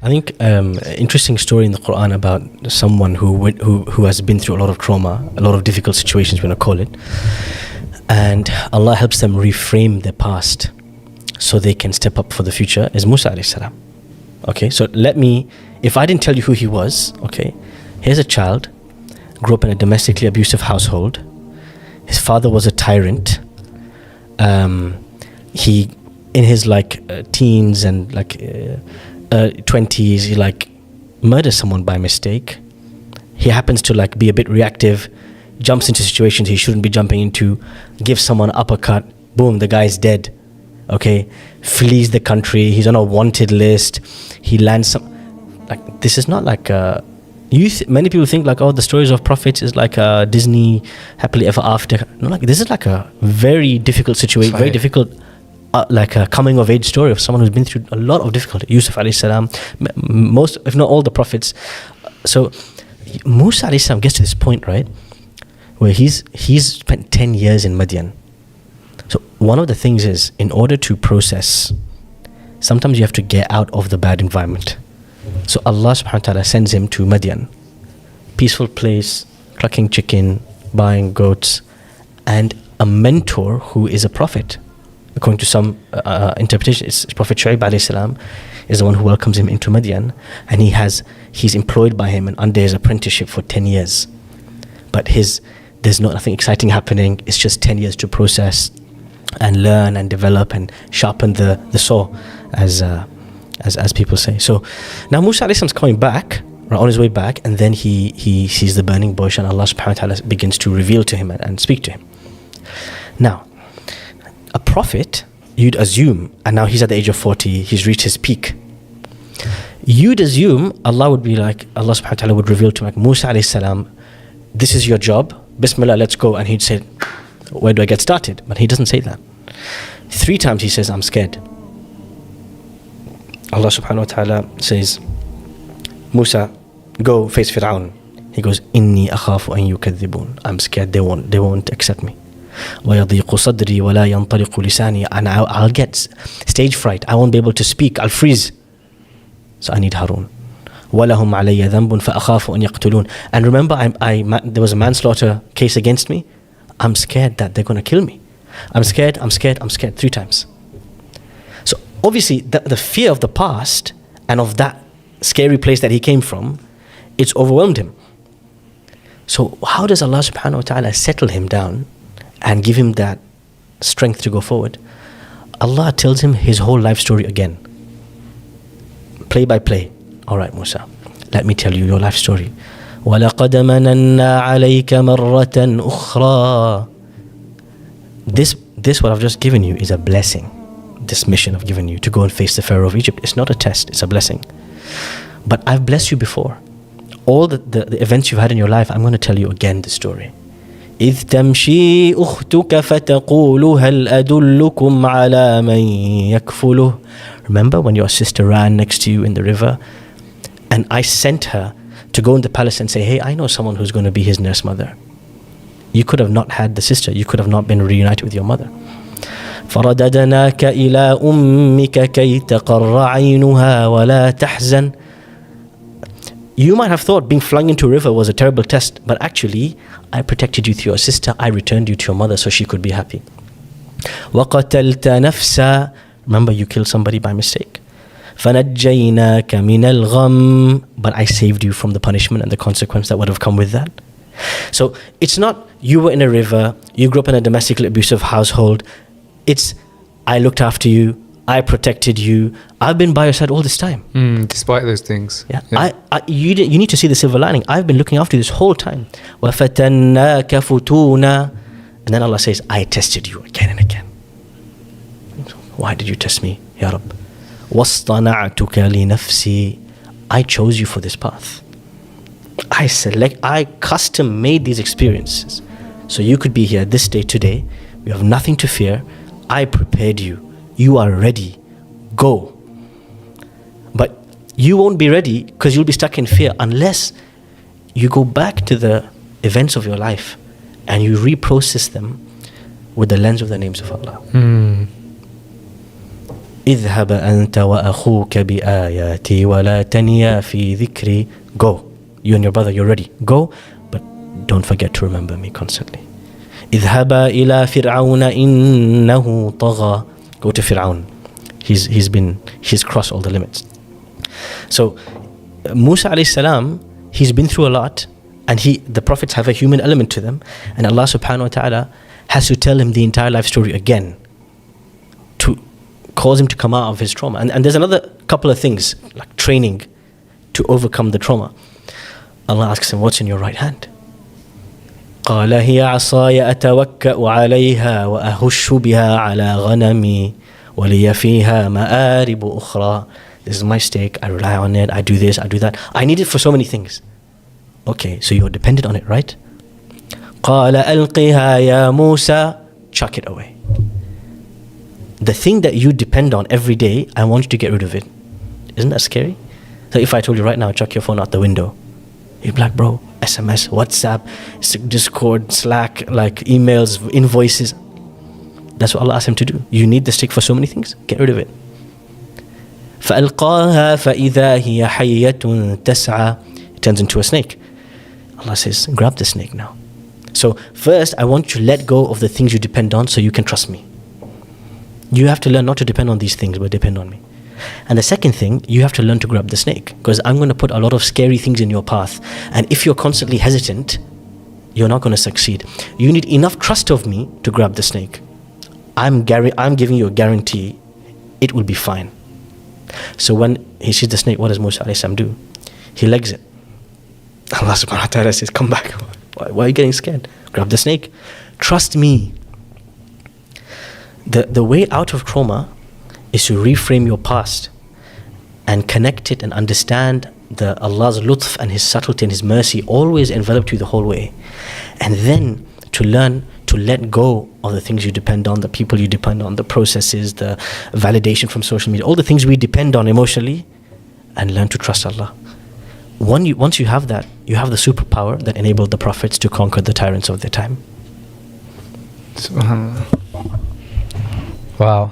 I think interesting story in the Quran about someone who has been through a lot of trauma, a lot of difficult situations, we're going to call it, and Allah helps them reframe their past so they can step up for the future, is Musa alayhi salam. Okay, so if I didn't tell you who he was, okay, here's a child, grew up in a domestically abusive household. His father was a tyrant. He, in his teens and 20s, he murders someone by mistake. He happens to be a bit reactive, jumps into situations he shouldn't be jumping into, gives someone an uppercut, boom, the guy's dead. Okay, flees the country, he's on a wanted list, he lands this is not many people think the stories of prophets is a Disney happily ever after. No, this is a very difficult situation, very difficult a coming of age story of someone who's been through a lot of difficulty. Yusuf alayhi salam, most if not all the prophets. So Musa alayhi salam gets to this point, right, where he's spent 10 years in Madian. So one of the things is, in order to process, sometimes you have to get out of the bad environment. So Allah subhanahu wa ta'ala sends him to Madian, peaceful place, clucking chicken, buying goats, and a mentor who is a prophet. According to some interpretation, it's Prophet Shu'aib alayhi salam is the one who welcomes him into Madian, and he's employed by him and under his apprenticeship for 10 years. But there's nothing exciting happening. It's just 10 years to process and learn and develop and sharpen the saw, as people say. So now Musa alayhi salam's coming back, on his way back, and then he sees the burning bush, and Allah subhanahu wa ta'ala begins to reveal to him and speak to him. Now, a prophet, you'd assume, and now he's at the age of 40, he's reached his peak. You'd assume Allah subhanahu wa ta'ala would reveal to him, Musa alayhi salam, this is your job, Bismillah, let's go. And he'd say, where do I get started? But he doesn't say that. 3 times he says, I'm scared. Allah subhanahu wa ta'ala says, Musa, go face Fir'aun. He goes, Inni akhafu an yukadhibun. I'm scared they won't accept me. وَيَضِيقُ صَدْرِي وَلَا يَنْطَلِقُ لِسَانِي. And I'll get stage fright. I won't be able to speak. I'll freeze. So I need Harun. وَلَهُمْ عَلَيَّ ذَنْبٌ فَأَخَافُ أَنْ يَقْتُلُونَ. And remember, there was a manslaughter case against me. I'm scared that they're going to kill me. I'm scared 3 times. So obviously the fear of the past and of that scary place that he came from, it's overwhelmed him. So how does Allah subhanahu wa ta'ala settle him down and give him that strength to go forward? Allah tells him his whole life story again, play by play. All right, Musa, let me tell you your life story. وَلَقَدْ مَنَنَّا عَلَيْكَ مَرَّةً أُخْرَى. This what I've just given you is a blessing. This mission I've given you to go and face the Pharaoh of Egypt, it's not a test, it's a blessing. But I've blessed you before. All the events you've had in your life, I'm going to tell you again the story. إِذْ تَمْشِي أُخْتُكَ فَتَقُولُ هَلْ أَدُلُّكُمْ عَلَى مَنْ يَكْفُلُهُ. Remember when your sister ran next to you in the river, and I sent her to go in the palace and say, hey, I know someone who's going to be his nurse mother. You could have not had the sister. You could have not been reunited with your mother. فَرَدَدْنَاكَ إِلَىٰ أُمِّكَ كَيْ تَقَرَّ عَيْنُهَا وَلَا تَحْزَنْ. You might have thought being flung into a river was a terrible test, but actually, I protected you through your sister. I returned you to your mother so she could be happy. وَقَتَلْتَ نَفْسًا. Remember, you killed somebody by mistake. فَنَجَّيْنَاكَ مِنَ الْغَمِّ. But I saved you from the punishment and the consequence that would have come with that. So it's not you were in a river, you grew up in a domestically abusive household. It's I looked after you, I protected you, I've been by your side all this time. Despite those things. Yeah. You need to see the silver lining. I've been looking after you this whole time. وَفَتَنَّاكَ فُتُونَا. And then Allah says, I tested you again and again. Why did you test me, Ya Rabb? وَاصْطَنَعْتُكَ لِنَفْسِي. I chose you for this path. I custom made these experiences so you could be here this day today. You have nothing to fear. I prepared you. You are ready. Go. But you won't be ready because you'll be stuck in fear unless you go back to the events of your life and you reprocess them with the lens of the names of Allah. اذهب أنت وأخوك بآياتي ولا تنيا في ذكري. Go. You and your brother, you're ready. Go, but don't forget to remember me constantly. اذهبا إلى فرعون إنه طغى. Go to Fir'aun. He's crossed all the limits. So Musa alayhi salam, he's been through a lot, and the prophets have a human element to them, and Allah subhanahu wa ta'ala has to tell him the entire life story again to cause him to come out of his trauma. And there's another couple of things, like training to overcome the trauma. Allah asks him, what's in your right hand? قال هي عصاي أتوكأ عليها وأهش بها على غنمي ولي فيها مآرب أخرى. This is my stake, I rely on it, I do this, I do that. I need it for so many things. Okay, so you're dependent on it, right? قال ألقها يا موسى. Chuck it away. The thing that you depend on every day, I want you to get rid of it. Isn't that scary? So if I told you right now, chuck your phone out the window, you'd be like, bro, SMS, WhatsApp, Discord, Slack, like emails, invoices. That's what Allah asked him to do. You need the stick for so many things. Get rid of it. فَأَلْقَاهَا فَإِذَا هِيَ حَيَّةٌ تَسْعَى. It turns into a snake. Allah says, grab the snake now. So first, I want you to let go of the things you depend on so you can trust me. You have to learn not to depend on these things, but depend on me. And the second thing, you have to learn to grab the snake, because I'm going to put a lot of scary things in your path. And if you're constantly hesitant, you're not going to succeed. You need enough trust of me to grab the snake. I'm giving you a guarantee it will be fine. So when he sees the snake, what does Musa alayhi salam do? He legs it. Allah subhanahu wa ta'ala says, come back. Why are you getting scared? Grab the snake. Trust me. The way out of trauma is to reframe your past and connect it and understand Allah's lutf and His subtlety and His mercy always enveloped you the whole way. And then to learn to let go of the things you depend on, the people you depend on, the processes, the validation from social media, all the things we depend on emotionally, and learn to trust Allah. Once you have that, you have the superpower that enabled the prophets to conquer the tyrants of their time. SubhanAllah. Wow.